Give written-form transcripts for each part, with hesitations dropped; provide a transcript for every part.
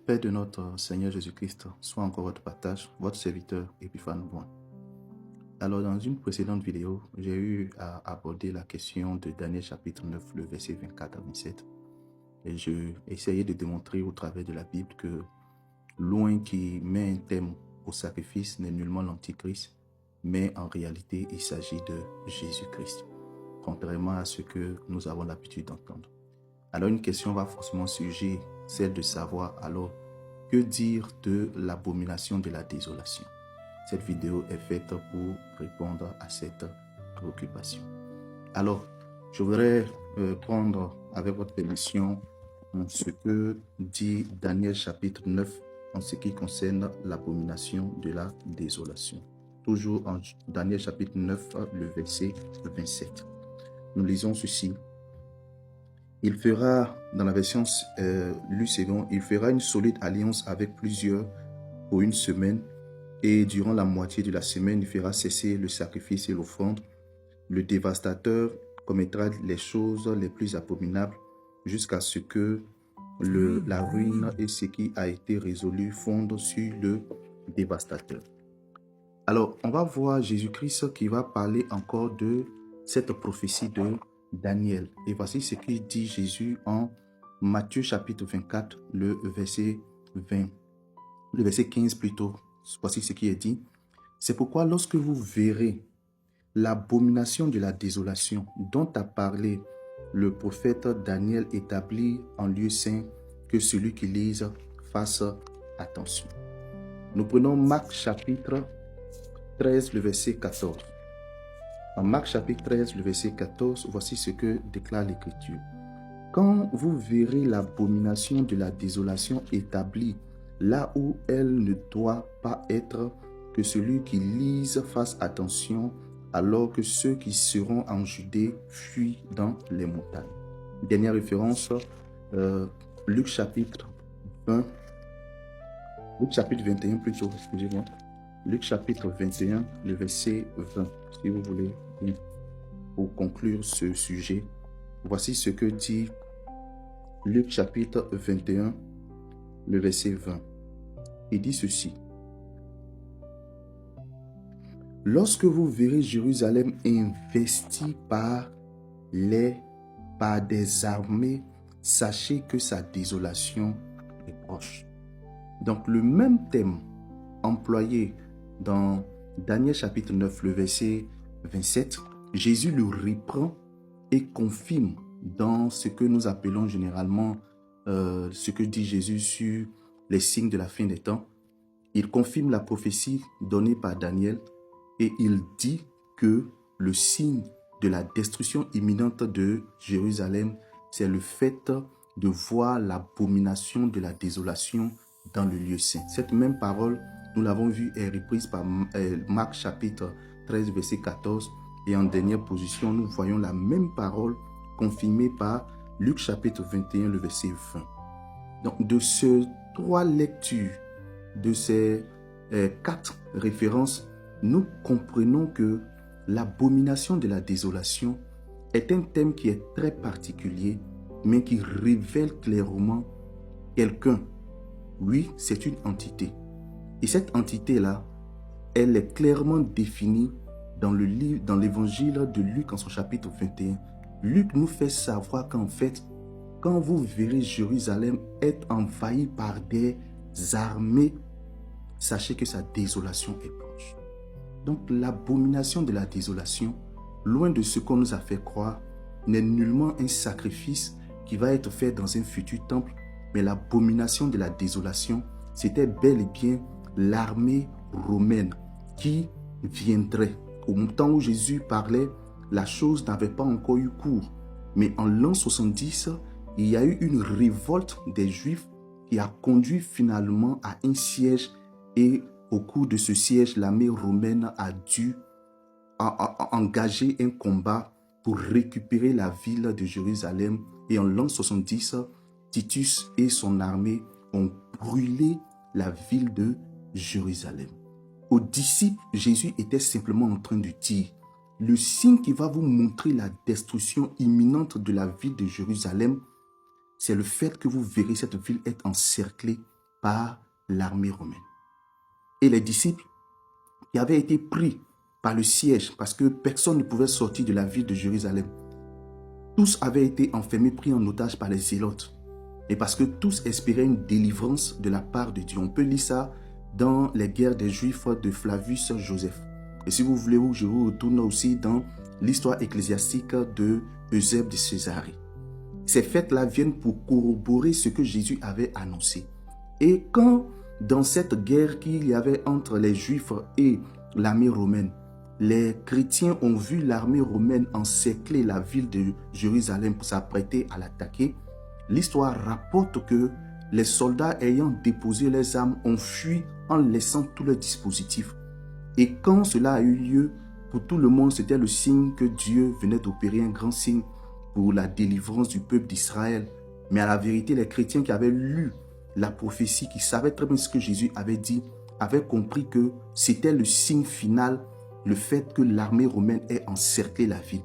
paix de notre Seigneur Jésus-Christ soit encore votre partage, votre serviteur Epiphane Boin. Alors, dans une précédente vidéo, j'ai eu à aborder la question de Daniel chapitre 9, le verset 24 à 27. Et j'ai essayé de démontrer au travers de la Bible que loin qui met un thème au sacrifice n'est nullement l'Antichrist, mais en réalité, il s'agit de Jésus-Christ, contrairement à ce que nous avons l'habitude d'entendre. Alors, une question va forcément surgir, celle de savoir alors que dire de l'abomination de la désolation. Cette vidéo est faite pour répondre à cette préoccupation. Alors, je voudrais prendre avec votre permission ce que dit Daniel chapitre 9 en ce qui concerne l'abomination de la désolation. Toujours en Daniel chapitre 9, le verset 27. Nous lisons ceci. Il fera, dans la version lue second, il fera une solide alliance avec plusieurs pour une semaine, et durant la moitié de la semaine, il fera cesser le sacrifice et l'offrande. Le dévastateur commettra les choses les plus abominables jusqu'à ce que la ruine et ce qui a été résolu fondent sur le dévastateur. Alors, on va voir Jésus-Christ qui va parler encore de cette prophétie de Daniel. Et voici ce qu'il dit Jésus en Matthieu chapitre 24, le verset 15 plutôt. Voici ce qui est dit. C'est pourquoi lorsque vous verrez l'abomination de la désolation dont a parlé le prophète Daniel établi en lieu saint, que celui qui lise fasse attention. Nous prenons Marc chapitre 13, le verset 14. En Marc chapitre 13, le verset 14, voici ce que déclare l'Écriture. Quand vous verrez l'abomination de la désolation établie là où elle ne doit pas être, que celui qui lise fasse attention, alors que ceux qui seront en Judée fuient dans les montagnes. Dernière référence, Luc chapitre 20, Luc chapitre 21 plutôt, excusez-moi. Luc chapitre 21, le verset 20, si vous voulez, pour conclure ce sujet. Voici ce que dit Luc chapitre 21, le verset 20. Il dit ceci. Lorsque vous verrez Jérusalem investie par des armées, sachez que sa désolation est proche. Donc le même thème employé dans Daniel chapitre 9, le verset 27, Jésus le reprend et confirme dans ce que nous appelons généralement ce que dit Jésus sur les signes de la fin des temps. Il confirme la prophétie donnée par Daniel et il dit que le signe de la destruction imminente de Jérusalem, c'est le fait de voir l'abomination de la désolation dans le lieu saint. Cette même parole, nous l'avons vue, est reprise par Marc chapitre 13, verset 14. Et en dernière position, nous voyons la même parole confirmée par Luc chapitre 21, le verset 20. Donc, de ces trois lectures, de ces 4 références, nous comprenons que l'abomination de la désolation est un thème qui est très particulier, mais qui révèle clairement quelqu'un. Oui, c'est une entité. Et cette entité-là, elle est clairement définie dans l'évangile de Luc en son chapitre 21. Luc nous fait savoir qu'en fait, quand vous verrez Jérusalem être envahie par des armées, sachez que sa désolation est proche. Donc l'abomination de la désolation, loin de ce qu'on nous a fait croire, n'est nullement un sacrifice qui va être fait dans un futur temple, mais l'abomination de la désolation, c'était bel et bien l'armée romaine qui viendrait. Au temps où Jésus parlait, la chose n'avait pas encore eu cours. Mais en l'an 70, il y a eu une révolte des Juifs qui a conduit finalement à un siège. Et au cours de ce siège, l'armée romaine a dû engager un combat pour récupérer la ville de Jérusalem. Et en l'an 70, Titus et son armée ont brûlé la ville de Jérusalem. Aux disciples, Jésus était simplement en train de dire, le signe qui va vous montrer la destruction imminente de la ville de Jérusalem, c'est le fait que vous verrez cette ville être encerclée par l'armée romaine. Et les disciples qui avaient été pris par le siège, parce que personne ne pouvait sortir de la ville de Jérusalem, tous avaient été enfermés, pris en otage par les zélotes. Et parce que tous espéraient une délivrance de la part de Dieu. On peut lire ça dans les guerres des Juifs de Flavius Joseph. Et si vous voulez, je vous retourne aussi dans l'histoire ecclésiastique de Eusèbe de Césarée. Ces fêtes-là viennent pour corroborer ce que Jésus avait annoncé. Et quand, dans cette guerre qu'il y avait entre les Juifs et l'armée romaine, les chrétiens ont vu l'armée romaine encercler la ville de Jérusalem pour s'apprêter à l'attaquer, l'histoire rapporte que les soldats ayant déposé leurs armes ont fui en laissant tous leurs dispositifs. Et quand cela a eu lieu, pour tout le monde, c'était le signe que Dieu venait d'opérer un grand signe pour la délivrance du peuple d'Israël. Mais à la vérité, les chrétiens qui avaient lu la prophétie, qui savaient très bien ce que Jésus avait dit, avaient compris que c'était le signe final, le fait que l'armée romaine ait encerclé la ville.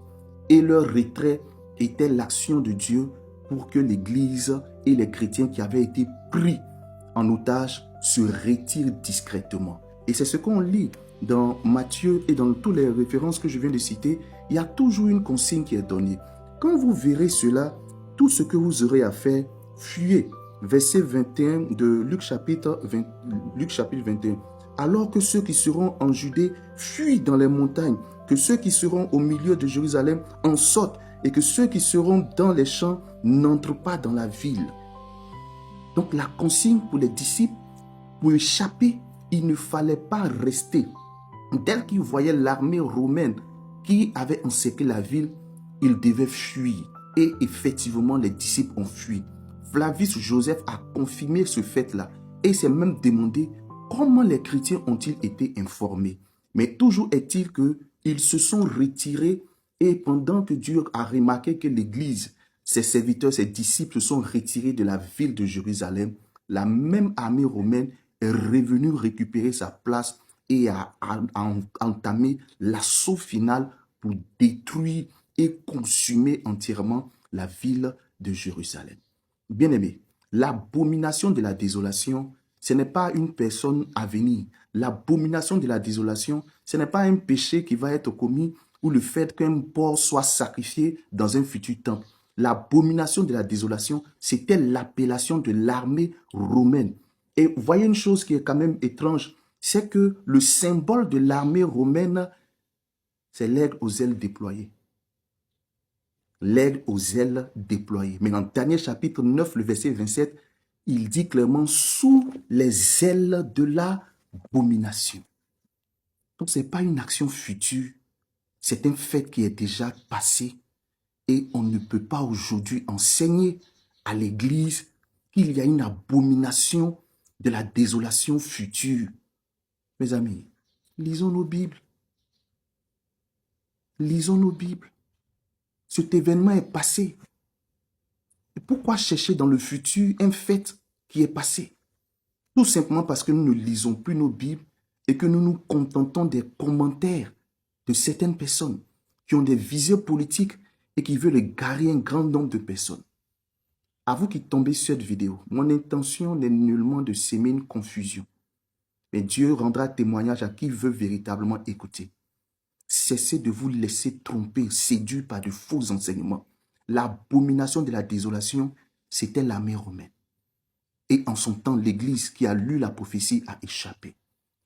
Et leur retrait était l'action de Dieu pour que l'Église et les chrétiens qui avaient été pris en otage se retirent discrètement. Et c'est ce qu'on lit dans Matthieu et dans toutes les références que je viens de citer. Il y a toujours une consigne qui est donnée. Quand vous verrez cela, tout ce que vous aurez à faire, fuyez. Verset 21 de Luc chapitre 21. Alors que ceux qui seront en Judée fuient dans les montagnes, que ceux qui seront au milieu de Jérusalem en sortent, et que ceux qui seront dans les champs n'entrent pas dans la ville. Donc la consigne pour les disciples, pour échapper, il ne fallait pas rester. Dès qu'ils voyaient l'armée romaine qui avait encerclé la ville, ils devaient fuir. Et effectivement, les disciples ont fui. Flavius Joseph a confirmé ce fait-là et s'est même demandé comment les chrétiens ont-ils été informés. Mais toujours est-il qu'ils se sont retirés et pendant que Dieu a remarqué que l'Église, ses serviteurs, ses disciples se sont retirés de la ville de Jérusalem, la même armée romaine est revenue récupérer sa place et a entamé l'assaut final pour détruire et consumer entièrement la ville de Jérusalem. Bien-aimés, l'abomination de la désolation, ce n'est pas une personne à venir. L'abomination de la désolation, ce n'est pas un péché qui va être commis ou le fait qu'un porc soit sacrifié dans un futur temple. L'abomination de la désolation, c'était l'appellation de l'armée romaine. Et voyez une chose qui est quand même étrange, c'est que le symbole de l'armée romaine, c'est l'aigle aux ailes déployées. L'aigle aux ailes déployées. Mais dans Daniel chapitre 9, le verset 27, il dit clairement « sous les ailes de l'abomination ». Donc ce n'est pas une action future, c'est un fait qui est déjà passé. Et on ne peut pas aujourd'hui enseigner à l'Église qu'il y a une abomination de la désolation future. Mes amis, lisons nos Bibles. Lisons nos Bibles. Cet événement est passé. Et pourquoi chercher dans le futur un fait qui est passé? Tout simplement parce que nous ne lisons plus nos Bibles et que nous nous contentons des commentaires de certaines personnes qui ont des visions politiques et qui veulent égarer un grand nombre de personnes. À vous qui tombez sur cette vidéo, mon intention n'est nullement de s'aimer une confusion. Mais Dieu rendra témoignage à qui veut véritablement écouter. Cessez de vous laisser tromper, séduire par de faux enseignements. L'abomination de la désolation, c'était l'armée romaine. Et en son temps, l'Église qui a lu la prophétie a échappé.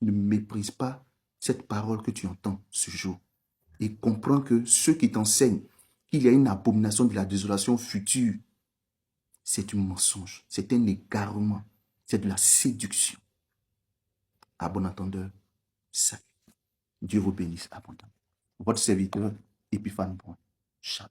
Ne méprise pas cette parole que tu entends ce jour. Et comprends que ceux qui t'enseignent qu'il y a une abomination de la désolation future, c'est un mensonge, c'est un égarement, c'est de la séduction. À bon entendeur, salut. Dieu vous bénisse abondamment. Votre serviteur, Épiphane Brun. Shalom.